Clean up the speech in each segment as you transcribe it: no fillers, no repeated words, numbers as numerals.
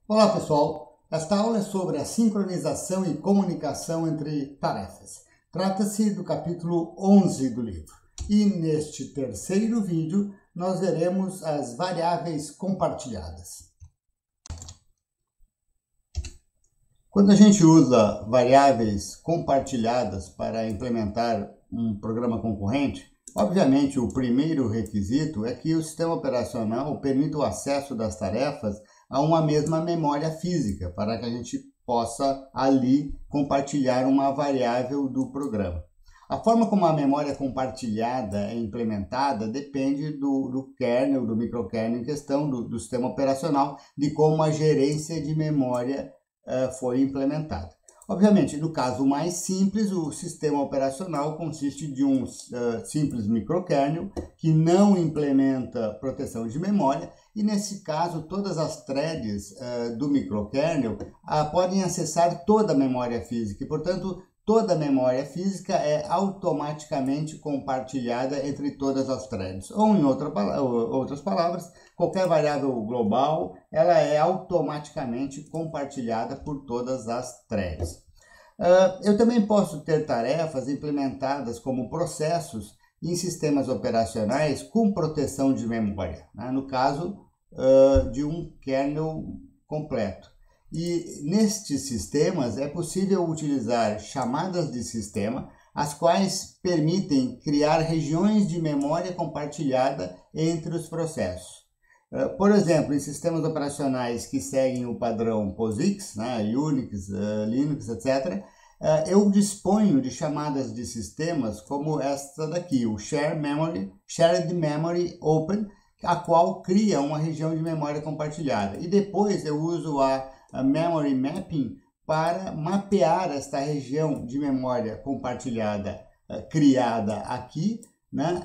Olá pessoal, esta aula é sobre a sincronização e comunicação entre tarefas. Trata-se do capítulo 11 do livro. E neste terceiro vídeo nós veremos as variáveis compartilhadas. Quando a gente usa variáveis compartilhadas para implementar um programa concorrente, obviamente o primeiro requisito é que o sistema operacional permita o acesso das tarefas a uma mesma memória física, para que a gente possa ali compartilhar uma variável do programa. A forma como a memória compartilhada é implementada depende do kernel, do microkernel em questão, do sistema operacional, de como a gerência de memória foi implementada. Obviamente, no caso mais simples, o sistema operacional consiste de um simples microkernel que não implementa proteção de memória e, nesse caso, todas as threads do microkernel podem acessar toda a memória física e, portanto, toda a memória física é automaticamente compartilhada entre todas as threads. Ou, em outras palavras, qualquer variável global ela é automaticamente compartilhada por todas as threads. Eu também posso ter tarefas implementadas como processos em sistemas operacionais com proteção de memória, né? No caso de um kernel completo. E nestes sistemas é possível utilizar chamadas de sistema, as quais permitem criar regiões de memória compartilhada entre os processos. Por exemplo, em sistemas operacionais que seguem o padrão POSIX, né, Unix, Linux, etc., eu disponho de chamadas de sistemas como esta daqui, o Shared Memory Open, a qual cria uma região de memória compartilhada. E depois eu uso a Memory Mapping para mapear esta região de memória compartilhada criada aqui, né,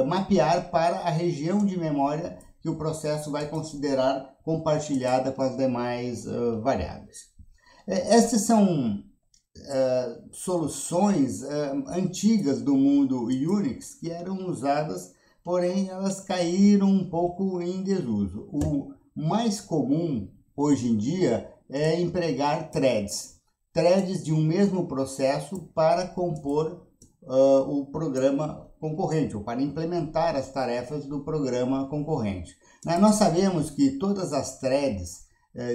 mapear para a região de memória que o processo vai considerar compartilhada com as demais variáveis. Estas são soluções antigas do mundo Unix que eram usadas, porém elas caíram um pouco em desuso. O mais comum hoje em dia é empregar threads de um mesmo processo para compor o programa concorrente, ou para implementar as tarefas do programa concorrente. Nós sabemos que todas as threads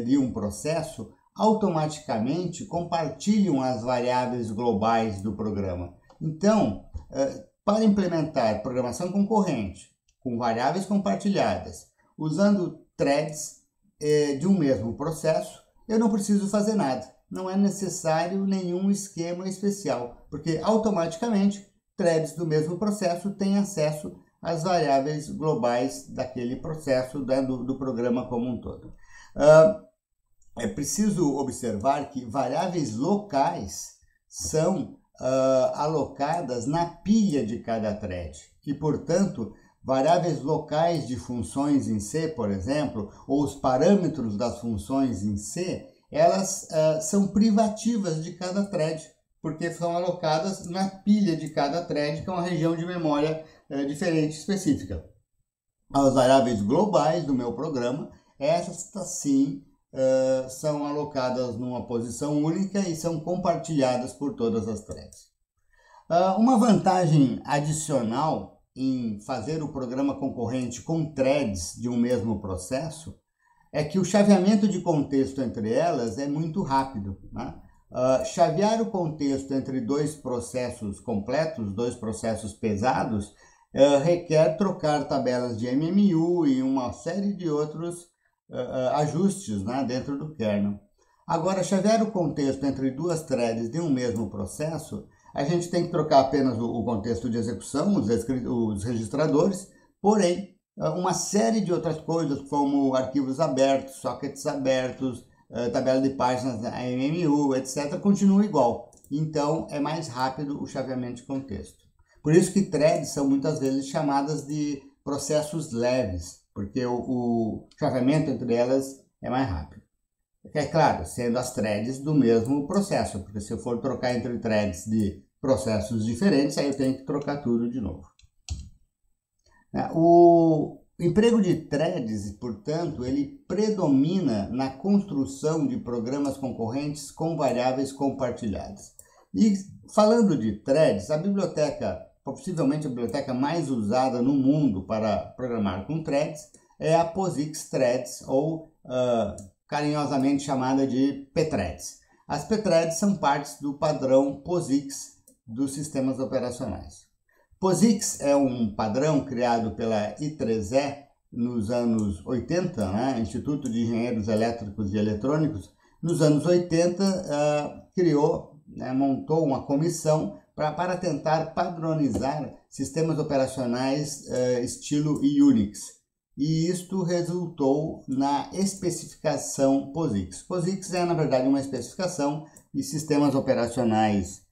de um processo automaticamente compartilham as variáveis globais do programa. Então, para implementar programação concorrente com variáveis compartilhadas, usando threads de um mesmo processo, eu não preciso fazer nada. Não é necessário nenhum esquema especial, porque automaticamente threads do mesmo processo têm acesso às variáveis globais daquele processo do programa como um todo. É preciso observar que variáveis locais são alocadas na pilha de cada thread e, portanto, variáveis locais de funções em C, por exemplo, ou os parâmetros das funções em C, elas são privativas de cada thread, porque são alocadas na pilha de cada thread, que é uma região de memória diferente, específica. As variáveis globais do meu programa, essas sim são alocadas numa posição única e são compartilhadas por todas as threads. Uma vantagem adicional em fazer o programa concorrente com threads de um mesmo processo é que o chaveamento de contexto entre elas é muito rápido, né? Chavear o contexto entre dois processos completos, dois processos pesados, requer trocar tabelas de MMU e uma série de outros ajustes, né, dentro do kernel. Agora, chavear o contexto entre duas threads de um mesmo processo, a gente tem que trocar apenas o contexto de execução, os registradores, porém, uma série de outras coisas, como arquivos abertos, sockets abertos, tabela de páginas MMU, etc., continua igual. Então, é mais rápido o chaveamento de contexto. Por isso que threads são muitas vezes chamadas de processos leves, porque o chaveamento entre elas é mais rápido. É claro, sendo as threads do mesmo processo, porque se eu for trocar entre threads de processos diferentes, aí eu tenho que trocar tudo de novo. O emprego de threads, portanto, ele predomina na construção de programas concorrentes com variáveis compartilhadas. E falando de threads, a biblioteca, possivelmente a biblioteca mais usada no mundo para programar com threads, é a POSIX Threads, ou carinhosamente chamada de pthreads. As pthreads são partes do padrão POSIX dos sistemas operacionais. POSIX é um padrão criado pela I3E nos anos 80, né? Instituto de Engenheiros Elétricos e Eletrônicos. Nos anos 80, criou, né, montou uma comissão para tentar padronizar sistemas operacionais estilo Unix. E isto resultou na especificação POSIX. POSIX é, na verdade, uma especificação e sistemas operacionais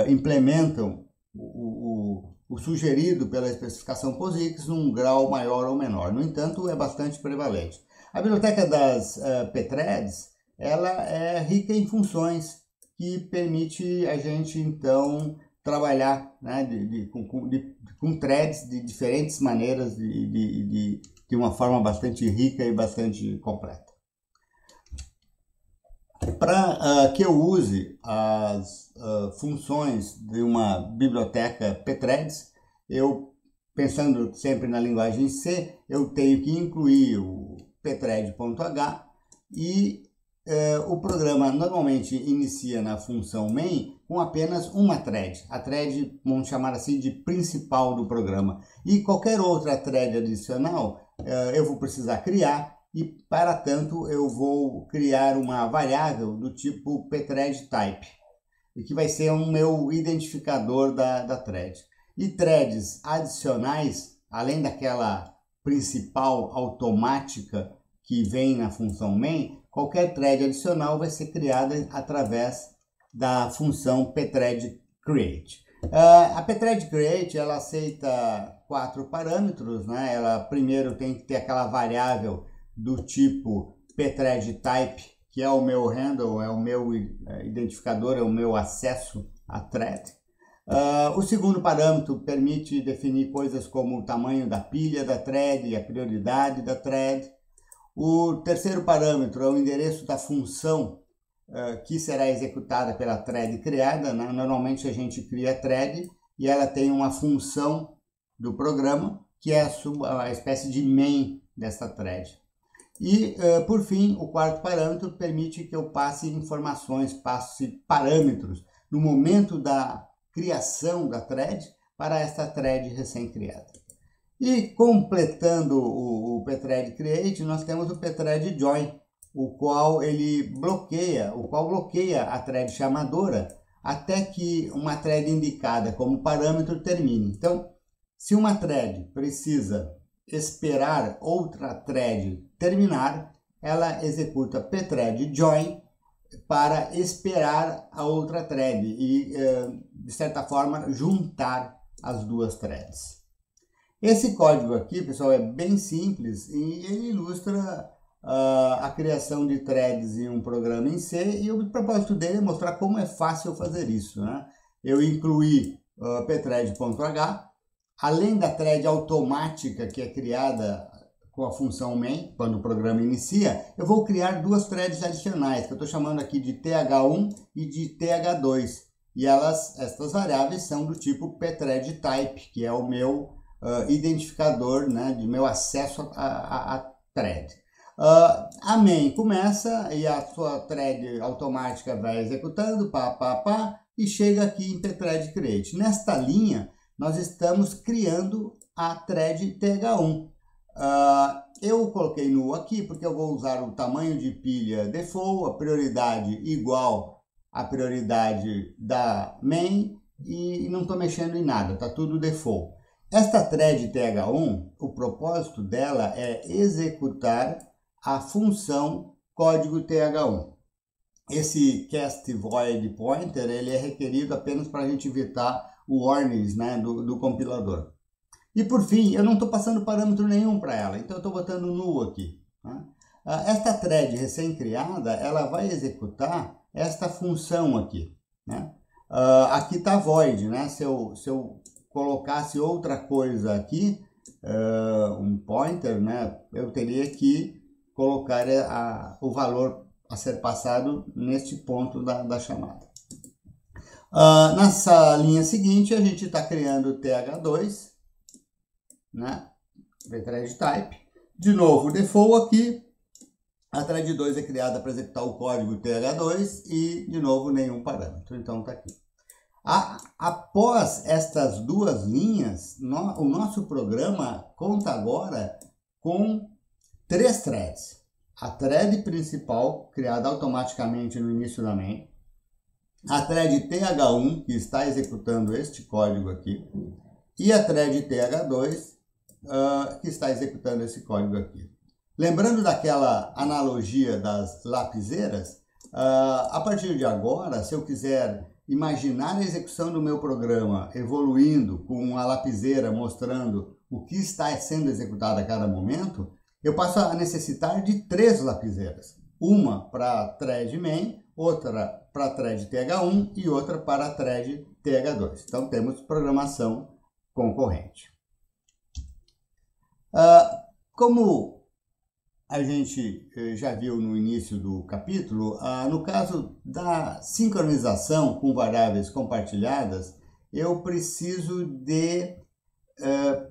implementam o sugerido pela especificação POSIX num grau maior ou menor. No entanto, é bastante prevalente. A biblioteca das pthreads, ela é rica em funções que permite a gente, então, trabalhar, né, com threads de diferentes maneiras, de uma forma bastante rica e bastante completa. Para que eu use as funções de uma biblioteca pthreads, eu, pensando sempre na linguagem C, eu tenho que incluir o pthread.h e o programa normalmente inicia na função main com apenas uma thread. A thread, vamos chamar assim, de principal do programa. E qualquer outra thread adicional eu vou precisar criar, e para tanto eu vou criar uma variável do tipo pthread_type, que vai ser o meu identificador da thread. E threads adicionais, além daquela principal automática que vem na função main, qualquer thread adicional vai ser criada através da função pthread_create. A pthread_create, ela aceita 4 parâmetros, né? Ela primeiro tem que ter aquela variável do tipo pthread_type, que é o meu handle, é o meu identificador, é o meu acesso à thread. O segundo parâmetro permite definir coisas como o tamanho da pilha da thread e a prioridade da thread. O terceiro parâmetro é o endereço da função que será executada pela thread criada, né? Normalmente a gente cria a thread e ela tem uma função do programa, que é a espécie de main dessa thread. E, por fim, o quarto parâmetro permite que eu passe informações, passe parâmetros no momento da criação da thread para esta thread recém-criada. E completando o pthread_create, nós temos o pthread_join, o qual bloqueia a thread chamadora até que uma thread indicada como parâmetro termine. Então, se uma thread precisa esperar outra thread terminar, ela executa pthread_join para esperar a outra thread e, de certa forma, juntar as duas threads. Esse código aqui, pessoal, é bem simples e ele ilustra a criação de threads em um programa em C, e o propósito dele é mostrar como é fácil fazer isso, né? Eu incluí pthread.h, além da thread automática que é criada com a função main, quando o programa inicia, eu vou criar duas threads adicionais, que eu estou chamando aqui de th1 e de th2, e estas variáveis são do tipo pthread_type, que é o meu identificador, né, de meu acesso à thread. A main começa e a sua thread automática vai executando, e chega aqui em pthread_create. Nesta linha, nós estamos criando a thread th1. Eu coloquei null aqui porque eu vou usar o tamanho de pilha default, a prioridade igual à prioridade da main, e não estou mexendo em nada, está tudo default. Esta thread th1, o propósito dela é executar a função código th1. Esse cast void pointer ele é requerido apenas para a gente evitar o warnings, né, do compilador. E por fim, eu não estou passando parâmetro nenhum para ela, então eu estou botando null aqui. Né? Esta thread recém-criada, ela vai executar esta função aqui. Né? Aqui está void, né? Se eu colocasse outra coisa aqui, um pointer, né, eu teria que colocar o valor a ser passado neste ponto da chamada. Nessa linha seguinte, a gente está criando o TH2, né, thread type. De novo, o default aqui, a thread 2 é criada para executar o código TH2 e, de novo, nenhum parâmetro. Então, está aqui. Após estas duas linhas, o nosso programa conta agora com 3 threads. A thread principal, criada automaticamente no início da main. A thread TH1, que está executando este código aqui. E a thread TH2, que está executando esse código aqui. Lembrando daquela analogia das lapiseiras, a partir de agora, se eu quiser imaginar a execução do meu programa evoluindo com a lapiseira mostrando o que está sendo executado a cada momento, eu passo a necessitar de 3 lapiseiras. Uma para a thread main, outra para a thread TH1 e outra para a thread TH2. Então temos programação concorrente. Como a gente já viu no início do capítulo, no caso da sincronização com variáveis compartilhadas, eu preciso de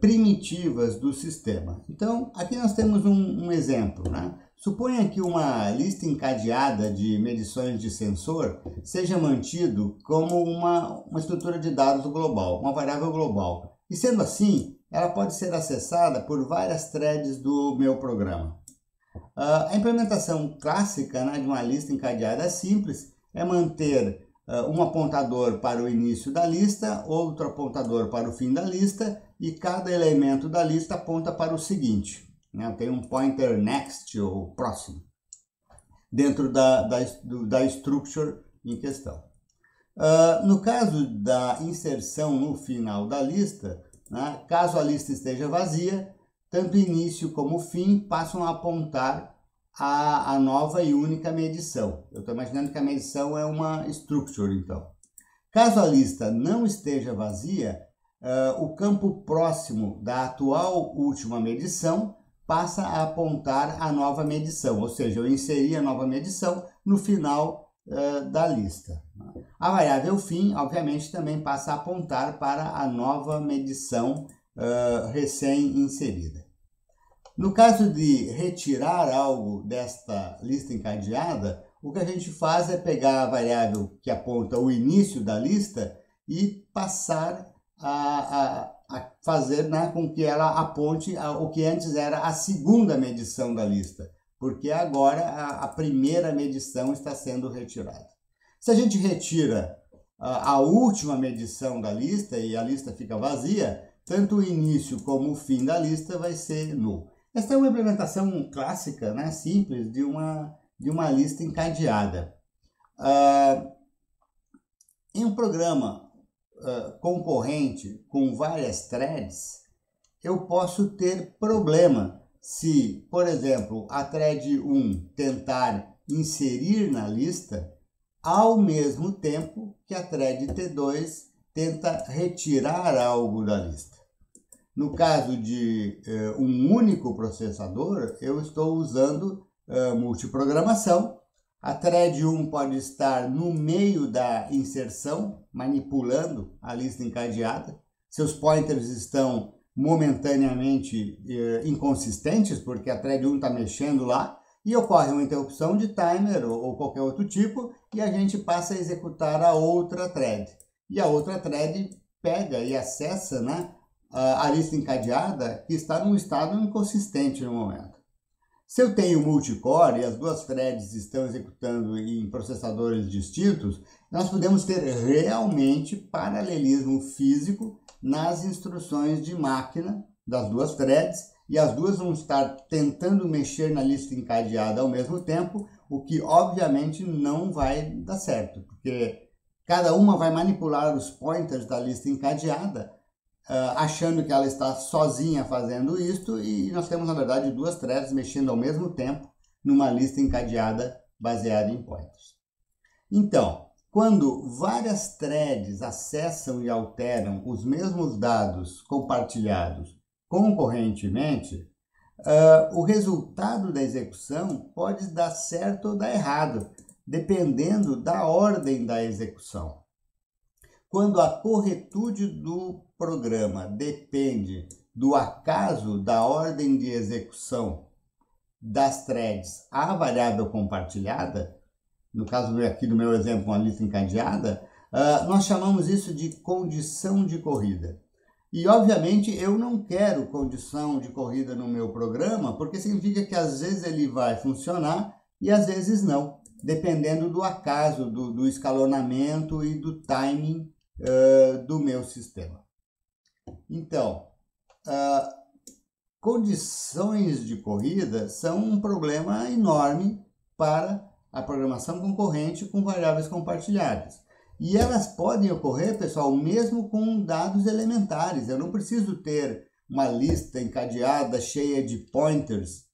primitivas do sistema. Então, aqui nós temos um exemplo, né? Suponha que uma lista encadeada de medições de sensor seja mantido como uma estrutura de dados global, uma variável global. E sendo assim, ela pode ser acessada por várias threads do meu programa. A implementação clássica, né, de uma lista encadeada simples é manter um apontador para o início da lista, outro apontador para o fim da lista e cada elemento da lista aponta para o seguinte. Né? Tem um pointer next ou próximo dentro da structure em questão. No caso da inserção no final da lista, né, caso a lista esteja vazia, tanto início como fim passam a apontar a nova e única medição. Eu estou imaginando que a medição é uma structure, então. Caso a lista não esteja vazia, o campo próximo da atual última medição passa a apontar a nova medição, ou seja, eu inseri a nova medição no final da lista. A variável fim, obviamente, também passa a apontar para a nova medição recém-inserida. No caso de retirar algo desta lista encadeada, o que a gente faz é pegar a variável que aponta o início da lista e passar a fazer, né, com que ela aponte o que antes era a segunda medição da lista, porque agora a primeira medição está sendo retirada. Se a gente retira a última medição da lista e a lista fica vazia, tanto o início como o fim da lista vai ser nulo. Esta é uma implementação clássica, né, simples, de uma lista encadeada. Em um programa concorrente com várias threads, eu posso ter problema se, por exemplo, a thread 1 tentar inserir na lista ao mesmo tempo que a thread T2 tenta retirar algo da lista. No caso de um único processador, eu estou usando multiprogramação. A thread 1 pode estar no meio da inserção, manipulando a lista encadeada. Seus pointers estão momentaneamente inconsistentes, porque a thread 1 está mexendo lá, e ocorre uma interrupção de timer ou qualquer outro tipo, e a gente passa a executar a outra thread. E a outra thread pega e acessa, né, a lista encadeada que está num estado inconsistente no momento. Se eu tenho multicore e as duas threads estão executando em processadores distintos, nós podemos ter realmente paralelismo físico nas instruções de máquina das duas threads, e as duas vão estar tentando mexer na lista encadeada ao mesmo tempo, o que obviamente não vai dar certo, porque cada uma vai manipular os pointers da lista encadeada, achando que ela está sozinha fazendo isto, e nós temos, na verdade, duas threads mexendo ao mesmo tempo numa lista encadeada baseada em pointers. Então, quando várias threads acessam e alteram os mesmos dados compartilhados concorrentemente, o resultado da execução pode dar certo ou dar errado, dependendo da ordem da execução. Quando a corretude do programa depende do acaso da ordem de execução das threads à variável compartilhada, no caso aqui do meu exemplo, uma lista encadeada, nós chamamos isso de condição de corrida. E, obviamente, eu não quero condição de corrida no meu programa, porque significa que às vezes ele vai funcionar e às vezes não, dependendo do acaso, do escalonamento e do timing do meu sistema. Então, condições de corrida são um problema enorme para a programação concorrente com variáveis compartilhadas. E elas podem ocorrer, pessoal, mesmo com dados elementares. Eu não preciso ter uma lista encadeada cheia de pointers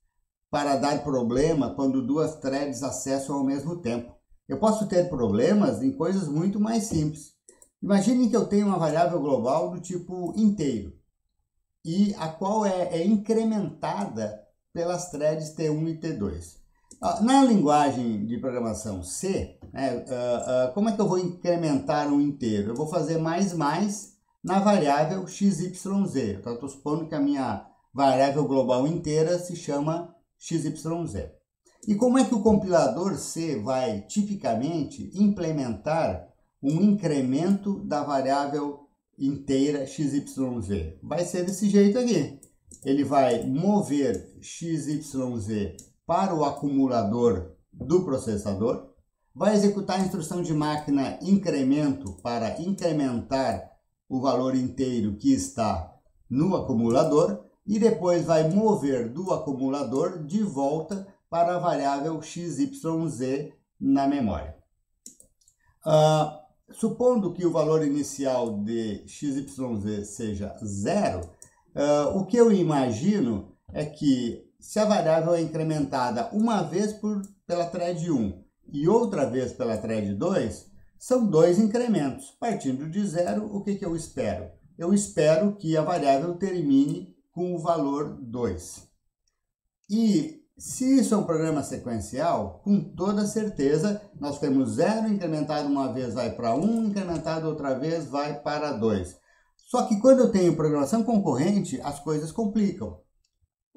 para dar problema quando duas threads acessam ao mesmo tempo. Eu posso ter problemas em coisas muito mais simples. Imaginem que eu tenho uma variável global do tipo inteiro, e a qual é incrementada pelas threads T1 e T2. Na linguagem de programação C, como é que eu vou incrementar um inteiro? Eu vou fazer mais na variável XYZ. Então, eu estou supondo que a minha variável global inteira se chama XYZ. E como é que o compilador C vai, tipicamente, implementar um incremento da variável inteira XYZ? Vai ser desse jeito aqui. Ele vai mover XYZ para o acumulador do processador, vai executar a instrução de máquina incremento para incrementar o valor inteiro que está no acumulador e depois vai mover do acumulador de volta para a variável XYZ na memória. Supondo que o valor inicial de XYZ seja 0, o que eu imagino é que se a variável é incrementada uma vez pela thread 1 e outra vez pela thread 2, são dois incrementos. Partindo de 0, o que eu espero? Eu espero que a variável termine com o valor 2. E se isso é um programa sequencial, com toda certeza, nós temos 0 incrementado uma vez vai para 1, incrementado outra vez vai para 2. Só que quando eu tenho programação concorrente, as coisas complicam.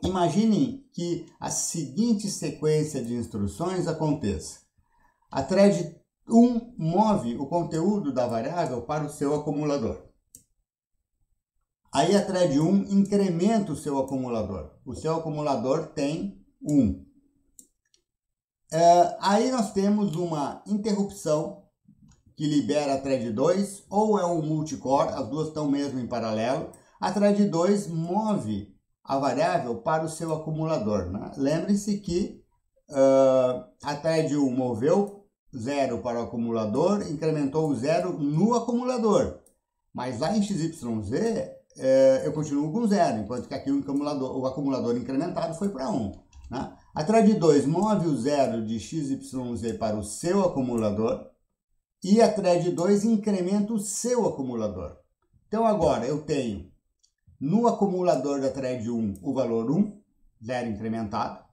Imaginem que a seguinte sequência de instruções aconteça. A thread 1 move o conteúdo da variável para o seu acumulador. Aí a thread 1 incrementa o seu acumulador. O seu acumulador tem 1. Aí nós temos uma interrupção que libera a thread 2, ou é um multicore, as duas estão mesmo em paralelo. A thread 2 move a variável para o seu acumulador, né? Lembre-se que a thread 1 moveu 0 para o acumulador, incrementou o 0 no acumulador. Mas lá em XYZ, eu continuo com 0, enquanto que aqui o acumulador incrementado foi para 1. Né? A thread 2 move o 0 de XYZ para o seu acumulador e a thread 2 incrementa o seu acumulador. Então agora eu tenho no acumulador da thread 1 o valor 1, 0 incrementado.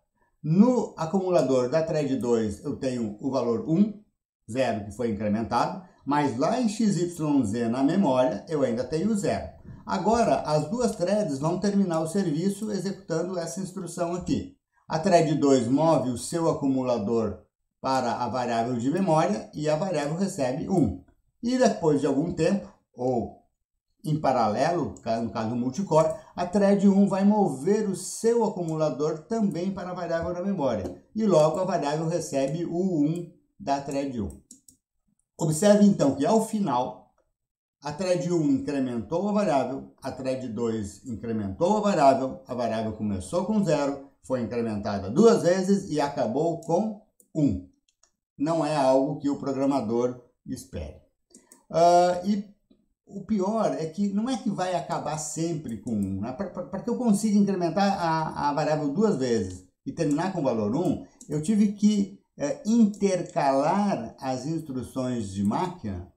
No acumulador da thread 2 eu tenho o valor 1, 0 que foi incrementado. Mas lá em XYZ na memória eu ainda tenho 0. Agora as duas threads vão terminar o serviço executando essa instrução aqui. A thread 2 move o seu acumulador para a variável de memória e a variável recebe 1. E depois de algum tempo, ou em paralelo, no caso multicore, a thread 1 vai mover o seu acumulador também para a variável da memória. E logo a variável recebe o 1 da thread 1. Observe então que ao final, a thread 1 incrementou a thread 2 incrementou a variável começou com 0, foi incrementada 2 vezes e acabou com 1. Não é algo que o programador espere. E o pior é que não é que vai acabar sempre com 1. Né? Para que eu consiga incrementar a variável 2 vezes e terminar com o valor 1, eu tive que intercalar as instruções de máquina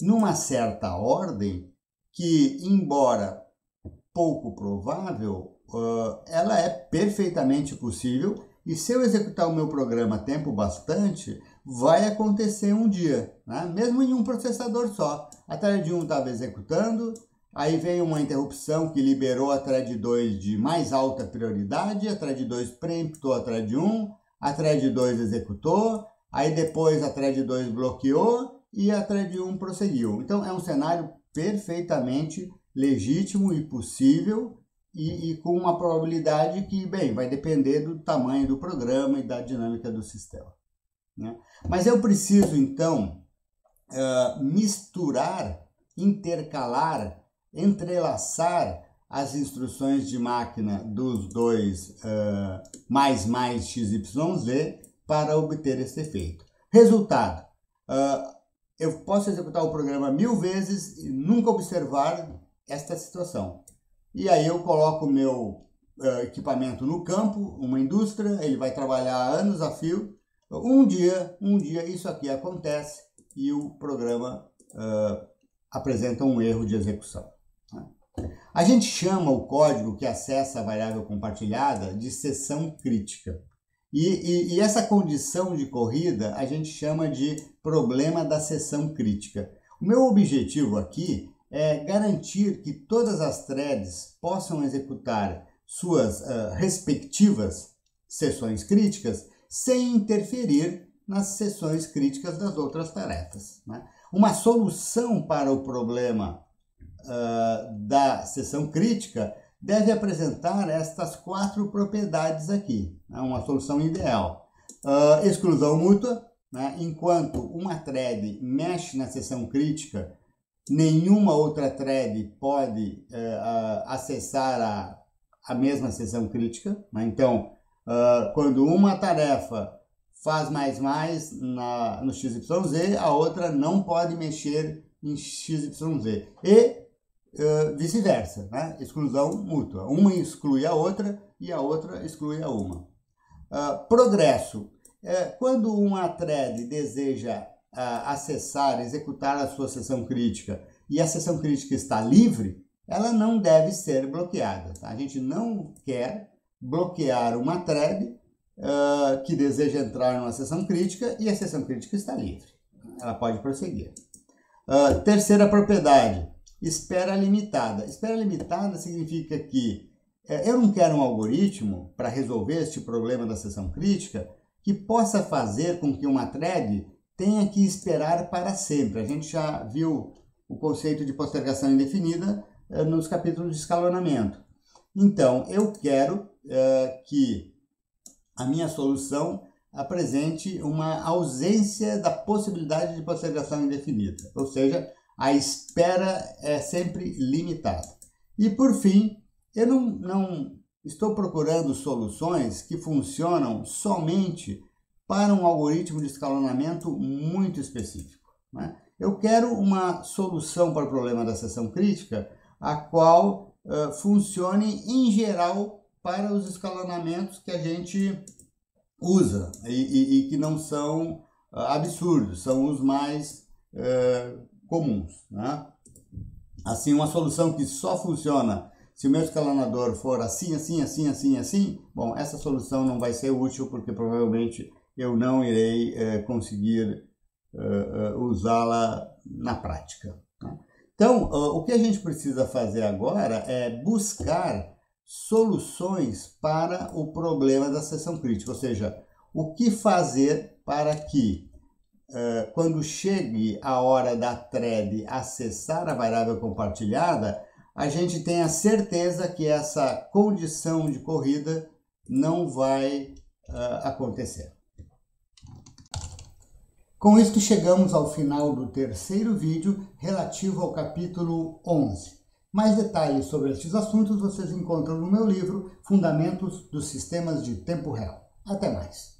numa certa ordem que, embora pouco provável, ela é perfeitamente possível, e se eu executar o meu programa tempo bastante, vai acontecer um dia, né? Mesmo em um processador só. A thread 1 estava executando, aí veio uma interrupção que liberou a thread 2 de mais alta prioridade, a thread 2 preemptou a thread 1, a thread 2 executou, aí depois a thread 2 bloqueou e a thread 1 prosseguiu. Então é um cenário perfeitamente legítimo e possível, e com uma probabilidade que, bem, vai depender do tamanho do programa e da dinâmica do sistema, né? Mas eu preciso, então, misturar, intercalar, entrelaçar as instruções de máquina dos dois mais XYZ para obter esse efeito. Resultado, eu posso executar o programa 1000 vezes e nunca observar esta situação. E aí eu coloco o meu equipamento no campo, uma indústria, ele vai trabalhar anos a fio. Um dia isso aqui acontece e o programa apresenta um erro de execução, né? A gente chama o código que acessa a variável compartilhada de seção crítica. E essa condição de corrida a gente chama de problema da seção crítica. O meu objetivo aqui é garantir que todas as threads possam executar suas respectivas seções críticas sem interferir nas seções críticas das outras tarefas, né? Uma solução para o problema da seção crítica deve apresentar estas 4 propriedades aqui, né? Uma solução ideal. Exclusão mútua, né? Enquanto uma thread mexe na seção crítica, nenhuma outra thread pode acessar a mesma seção crítica, né? Então, quando uma tarefa faz mais no XYZ, a outra não pode mexer em XYZ. E vice-versa, né? Exclusão mútua. Uma exclui a outra e a outra exclui a uma. Progresso. Quando uma thread deseja acessar, executar a sua seção crítica e a seção crítica está livre, ela não deve ser bloqueada, tá? A gente não quer bloquear uma thread que deseja entrar numa seção crítica e a seção crítica está livre. Ela pode prosseguir. Terceira propriedade, espera limitada. Espera limitada significa que eu não quero um algoritmo para resolver este problema da seção crítica que possa fazer com que uma thread tenha que esperar para sempre. A gente já viu o conceito de postergação indefinida nos capítulos de escalonamento. Então, eu quero que a minha solução apresente uma ausência da possibilidade de postergação indefinida, ou seja, a espera é sempre limitada. E, por fim, eu não estou procurando soluções que funcionam somente para um algoritmo de escalonamento muito específico, né? Eu quero uma solução para o problema da seção crítica, a qual funcione em geral para os escalonamentos que a gente usa e que não são absurdos, são os mais comuns, né? Assim, uma solução que só funciona se o meu escalonador for assim, bom, essa solução não vai ser útil porque provavelmente eu não irei conseguir usá-la na prática, né? Então, o que a gente precisa fazer agora é buscar soluções para o problema da seção crítica, ou seja, o que fazer para que, quando chegue a hora da thread acessar a variável compartilhada, a gente tenha certeza que essa condição de corrida não vai acontecer. Com isso chegamos ao final do terceiro vídeo relativo ao capítulo 11. Mais detalhes sobre estes assuntos vocês encontram no meu livro Fundamentos dos Sistemas de Tempo Real. Até mais!